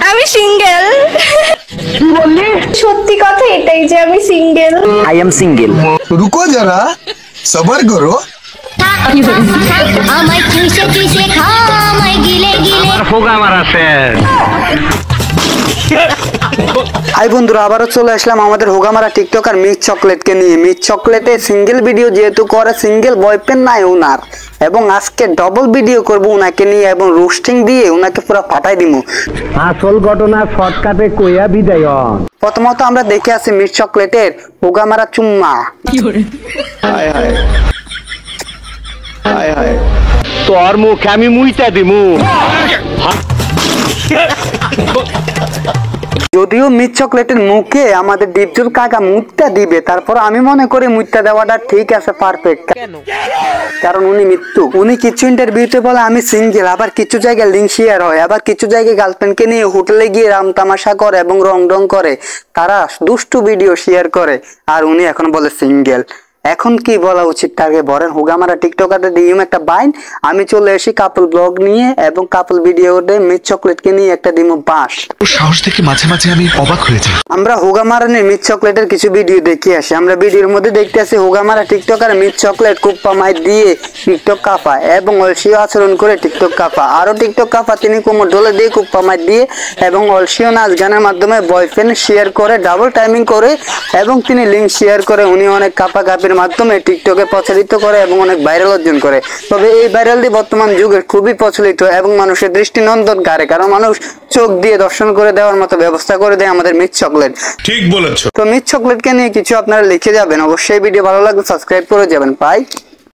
আমি সিঙ্গেল। কি বললি? সত্যি কথা এটাই যে আমি সিঙ্গেল। I am single. रुको जरा सबर करो। আমায় চুষে চুষে খা আমায় গিলে গিলে আমার ফোগা মারাছে। হাই বন্ধুরা, আবারও চলে আসলাম আমাদের হোগামারা টিকটকার মিস চকলেটকে নিয়ে। মিস চকলেটে সিঙ্গেল ভিডিও যেহেতু করে, সিঙ্গেল বয়ফ্রেন্ড নাই ওনার, এবং আজকে ডবল ভিডিও করব ওনাকে নিয়ে এবং রোস্টিং দিয়ে ওনাকে পুরো ফাটাই দিব। আসল ঘটনা শর্টকাটে কইয়া বিদায়। প্রথমত আমরা দেখে আসি মিস চকলেটের হোগামারা চুম্মা। হায় হায় হায় হায়, তোর মুখ আমি মুইতা দিমু। যদিও মিস চকলেটের মুখে আমাদের ডিপজল কাকা মুখটা দিবে, তারপর আমি মনে করি মুখটা দেওয়াটা ঠিক আছে, পারফেক্ট। কারণ উনি মৃত্যু, উনি কিছু ইন্টারভিউতে বলে আমি সিঙ্গেল, আবার কিছু জায়গায় লিঙ্ক শেয়ার হয়, আবার কিছু জায়গায় গার্লফ্রেন্ডকে নিয়ে হোটেলে গিয়ে রাম তামাশা করে এবং রং করে, তারা দুষ্টু ভিডিও শেয়ার করে, আর উনি এখন বলে সিঙ্গেল। এখন কি বলা উচিত তাকে বলেন? হোগামারা টিকটকারদের ডিম একটা বাইন, আমি চলে আসি কাপল ব্লগ নিয়ে এবং কাপল ভিডিওতে মিস চকলেটকে নিয়ে একটা ডিমো বাস। সাহস দেখে মাঝে মাঝে আমি অবাক হয়ে যাই। আমরা হোগামারানের মিস চকলেটের কিছু ভিডিও দেখে আসি। আমরা ভিডিওর মধ্যে দেখতে আসি হোগামারা টিকটকার মিস চকলেট কুপ্পা মাই দিয়ে টিকটক কাফা এবং অলসিও আচরণ করে টিকটক কাফা, আরো টিকটক কাফা তিনি কোমর ডলে দিয়ে কুপ্পা মাই দিয়ে এবং অলসিও নাচ গানের মাধ্যমে বয়ফ্রেন্ড শেয়ার করে, ডাবল টাইমিং করে এবং তিনি লিঙ্ক শেয়ার করে। উনি অনেক কাপা কাপির মাধ্যমে টিকটকে প্রচারিত করে এবং অনেক ভাইরাল অর্জন করে। তবে এই ভাইরালটি বর্তমান যুগে খুবই প্রচলিত এবং মানুষের দৃষ্টি নন্দন কারে, কারণ মানুষ চোখ দিয়ে দর্শন করে দেওয়ার মতো ব্যবস্থা করে দেয় আমাদের মিস চকলেট। ঠিক বলেছো। তো মিস চকলেটকে নিয়ে কিছু আপনারা লিখে যাবেন, অবশ্যই ভিডিও ভালো লাগলে সাবস্ক্রাইব করে যাবেন। বাই।